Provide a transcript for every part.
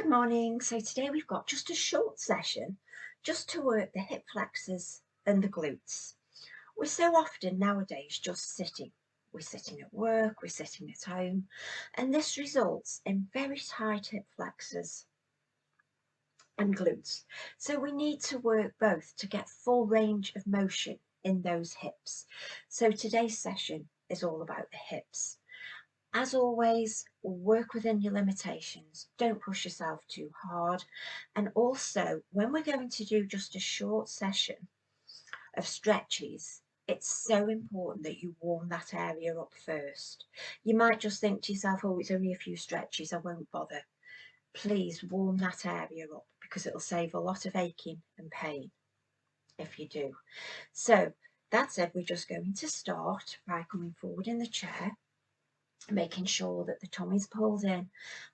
Good morning. So today we've got just a short session just to work the hip flexors and the glutes. We're so often nowadays just sitting. We're sitting at work, we're sitting at home, and this results in very tight hip flexors and glutes. So we need to work both to get full range of motion in those hips. So today's session is all about the hips. As always, work within your limitations. Don't push yourself too hard. And also, when we're going to do just a short session of stretches, it's so important that you warm that area up first. You might just think to yourself, oh, it's only a few stretches, I won't bother. Please warm that area up because it'll save a lot of aching and pain if you do. So that said, we're just going to start by coming forward in the chair, making sure that the tummy's pulled in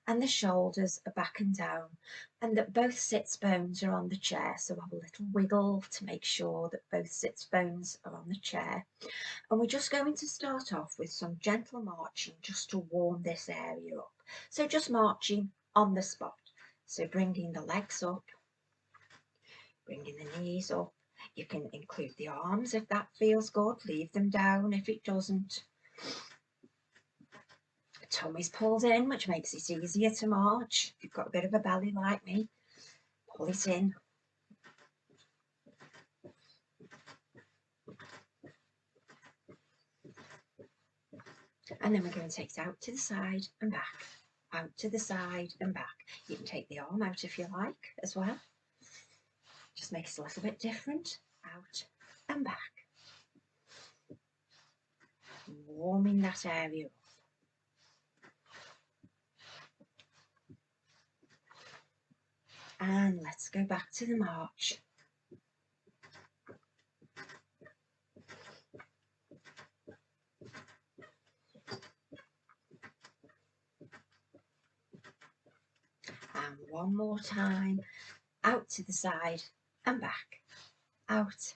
and the shoulders are back and down, and that both sits bones are on the chair. So have a little wiggle to make sure that both sits bones are on the chair. And we're just going to start off with some gentle marching just to warm this area up. So just marching on the spot. So bringing the legs up, bringing the knees up. You can include the arms if that feels good, leave them down if it doesn't. Tummy's pulled in, which makes it easier to march. If you've got a bit of a belly like me, pull it in. And then we're going to take it out to the side and back, out to the side and back. You can take the arm out if you like as well. Just make it a little bit different, out and back. Warming that area up. And let's go back to the march. And one more time, out to the side and back, out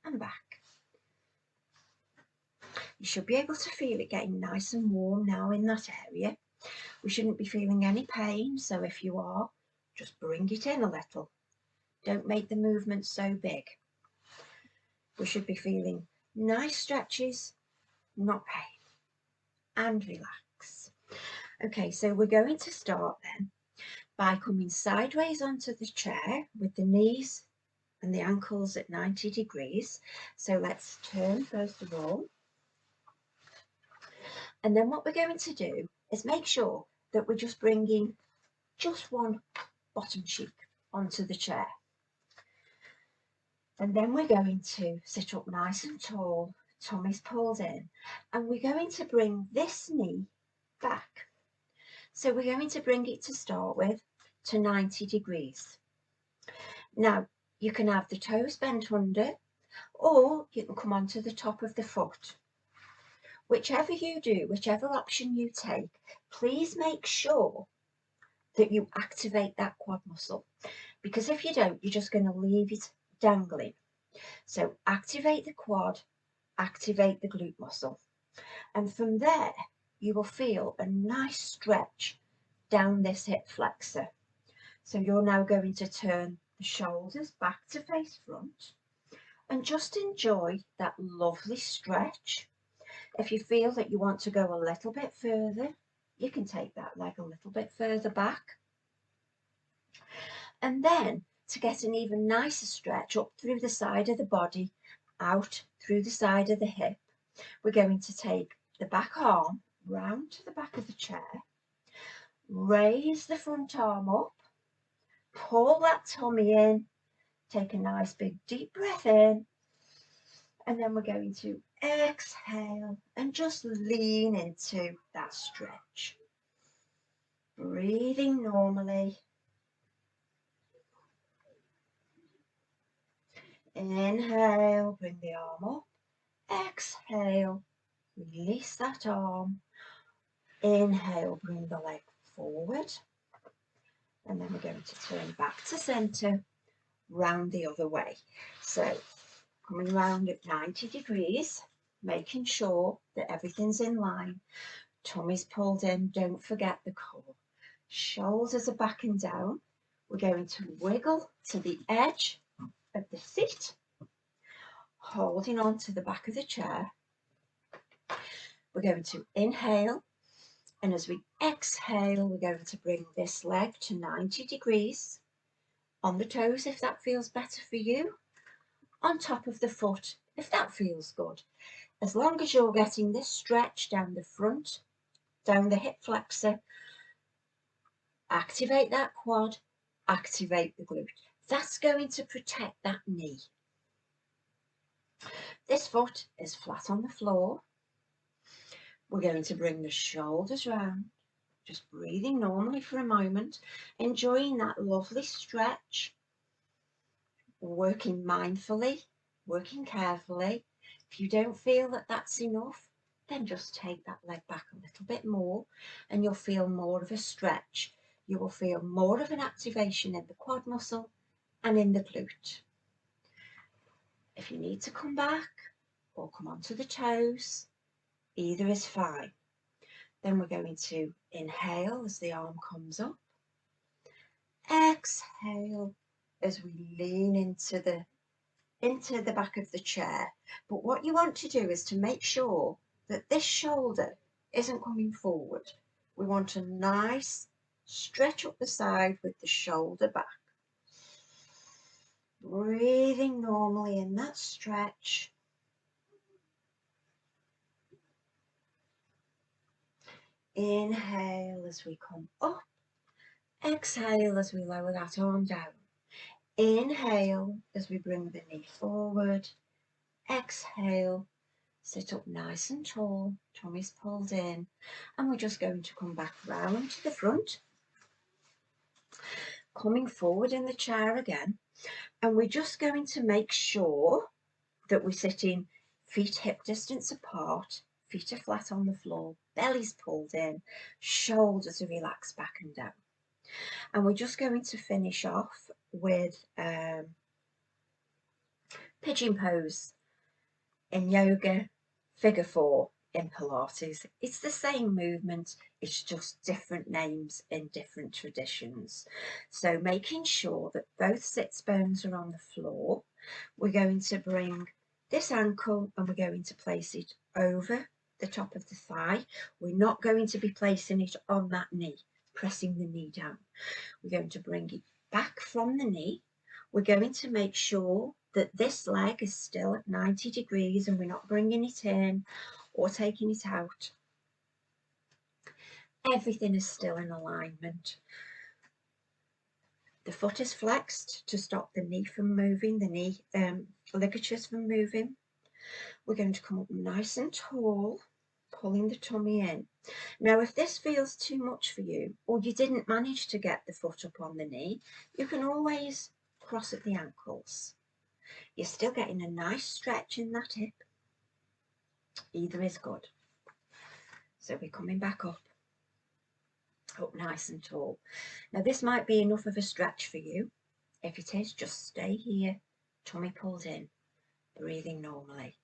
and back. You should be able to feel it getting nice and warm now in that area. We shouldn't be feeling any pain, so if you are, just bring it in a little. Don't make the movement so big. We should be feeling nice stretches, not pain, and relax. Okay, so we're going to start then by coming sideways onto the chair with the knees and the ankles at 90 degrees. So let's turn first of all. And then what we're going to do is make sure that we're just bringing just one bottom cheek onto the chair. And then we're going to sit up nice and tall, tummy's pulled in, and we're going to bring this knee back. So we're going to bring it to start with to 90 degrees. Now, you can have the toes bent under, or you can come onto the top of the foot. Whichever you do, whichever option you take, please make sure that you activate that quad muscle, because if you don't, you're just going to leave it dangling. So activate the quad, activate the glute muscle, and from there you will feel a nice stretch down this hip flexor. So you're now going to turn the shoulders back to face front and just enjoy that lovely stretch. If you feel that you want to go a little bit further, you can take that leg a little bit further back. And then to get an even nicer stretch up through the side of the body, out through the side of the hip, we're going to take the back arm round to the back of the chair, raise the front arm up, pull that tummy in, take a nice big deep breath in, and then we're going to exhale and just lean into that stretch. Breathing normally. Inhale, bring the arm up. Exhale, release that arm. Inhale, bring the leg forward. And then we're going to turn back to centre, round the other way. So coming round at 90 degrees, making sure that everything's in line. Tummy's pulled in, don't forget the core. Shoulders are back and down. We're going to wiggle to the edge of the seat, holding on to the back of the chair. We're going to inhale, and as we exhale, we're going to bring this leg to 90 degrees on the toes if that feels better for you, on top of the foot if that feels good. As long as you're getting this stretch down the front, down the hip flexor, activate that quad, activate the glute. That's going to protect that knee. This foot is flat on the floor. We're going to bring the shoulders round, just breathing normally for a moment, enjoying that lovely stretch, working mindfully, working carefully. If you don't feel that that's enough, then just take that leg back a little bit more and you'll feel more of a stretch. You will feel more of an activation in the quad muscle and in the glute. If you need to come back or come onto the toes, either is fine. Then we're going to inhale as the arm comes up. Exhale as we lean into the back of the chair. But what you want to do is to make sure that this shoulder isn't coming forward. We want a nice stretch up the side with the shoulder back. Breathing normally in that stretch. Inhale as we come up. Exhale as we lower that arm down. Inhale as we bring the knee forward. Exhale, sit up nice and tall, tummy's pulled in, and we're just going to come back round to the front, coming forward in the chair again, and we're just going to make sure that we're sitting feet hip distance apart, feet are flat on the floor, belly's pulled in, shoulders are relaxed back and down. And we're just going to finish off with pigeon pose in yoga, figure 4 in Pilates. It's the same movement, it's just different names in different traditions. So making sure that both sits bones are on the floor, we're going to bring this ankle and we're going to place it over the top of the thigh. We're not going to be placing it on that knee, pressing the knee down. We're going to bring it back from the knee. We're going to make sure that this leg is still at 90 degrees and we're not bringing it in or taking it out. Everything is still in alignment. The foot is flexed to stop the knee from moving, the knee ligatures from moving. We're going to come up nice and tall, pulling the tummy in. Now, if this feels too much for you, or you didn't manage to get the foot up on the knee, you can always cross at the ankles. You're still getting a nice stretch in that hip. Either is good. So we're coming back up nice and tall. Now, this might be enough of a stretch for you. If it is, just stay here, tummy pulled in, breathing normally.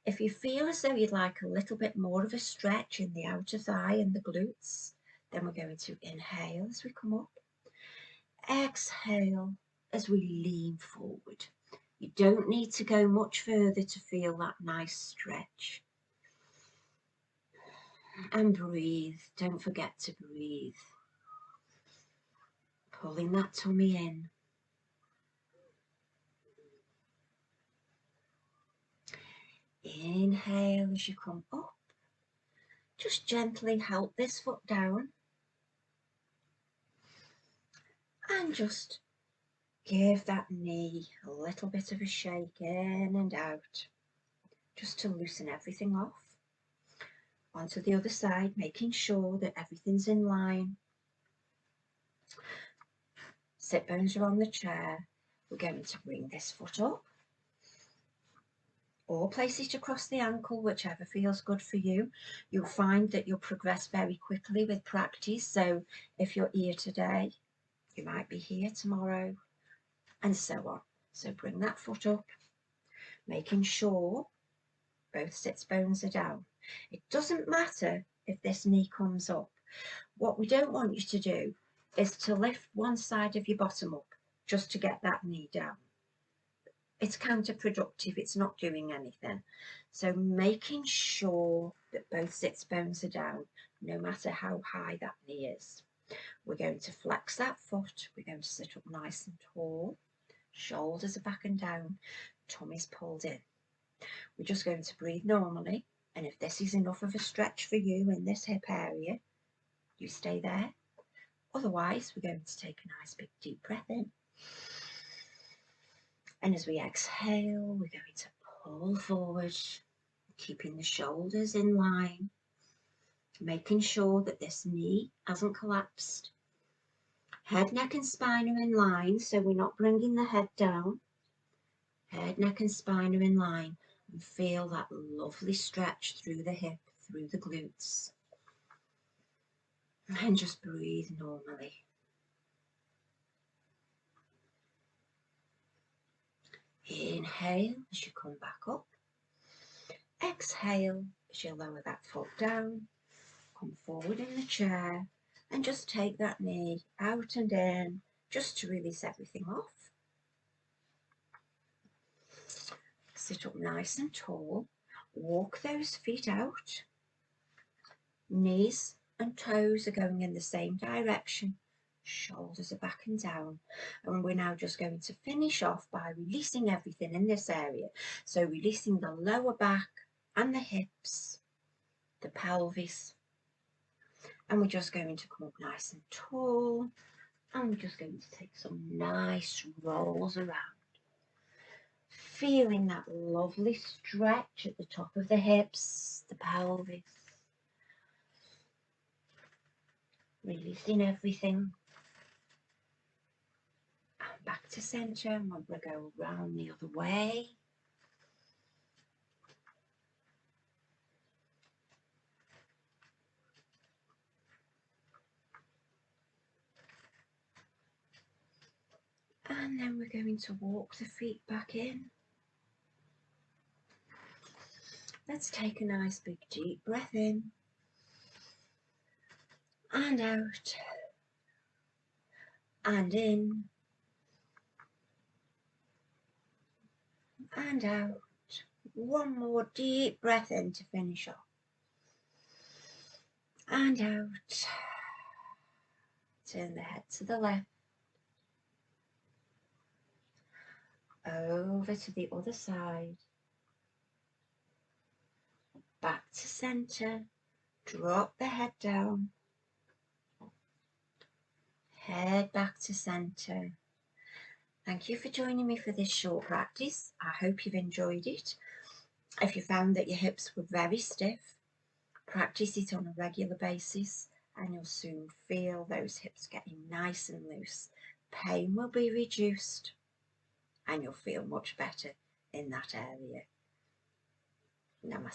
If you feel as though you'd like a little bit more of a stretch in the outer thigh and the glutes, then we're going to inhale as we come up. Exhale as we lean forward. You don't need to go much further to feel that nice stretch. And breathe. Don't forget to breathe. Pulling that tummy in. Inhale as you come up. Just gently help this foot down. And just give that knee a little bit of a shake in and out, just to loosen everything off. Onto the other side, making sure that everything's in line. Sit bones are on the chair. We're going to bring this foot up, or place it across the ankle, whichever feels good for you. You'll find that you'll progress very quickly with practice. So if you're here today, you might be here tomorrow, and so on. So bring that foot up, making sure both sits bones are down. It doesn't matter if this knee comes up. What we don't want you to do is to lift one side of your bottom up just to get that knee down. It's counterproductive, it's not doing anything. So making sure that both sits bones are down, no matter how high that knee is. We're going to flex that foot, we're going to sit up nice and tall, shoulders are back and down, tummy's pulled in. We're just going to breathe normally, and if this is enough of a stretch for you in this hip area, you stay there. Otherwise, we're going to take a nice big deep breath in. And as we exhale, we're going to pull forward, keeping the shoulders in line, making sure that this knee hasn't collapsed. Head, neck and spine are in line, so we're not bringing the head down. Head, neck and spine are in line, and feel that lovely stretch through the hip, through the glutes. And just breathe normally. Inhale as you come back up. Exhale as you lower that foot down. Come forward in the chair and just take that knee out and in just to release everything off. Sit up nice and tall. Walk those feet out. Knees and toes are going in the same direction. Shoulders are back and down, and we're now just going to finish off by releasing everything in this area. So releasing the lower back and the hips, the pelvis, and we're just going to come up nice and tall, and we're just going to take some nice rolls around, feeling that lovely stretch at the top of the hips, the pelvis, releasing everything. Back to centre, and we'll go around the other way. And then we're going to walk the feet back in. Let's take a nice big deep breath in and out and in and out. One more deep breath in to finish off. And out. Turn the head to the left. Over to the other side. Back to centre. Drop the head down. Head back to centre. Thank you for joining me for this short practice. I hope you've enjoyed it. If you found that your hips were very stiff, practice it on a regular basis and you'll soon feel those hips getting nice and loose. Pain will be reduced and you'll feel much better in that area. Namaste.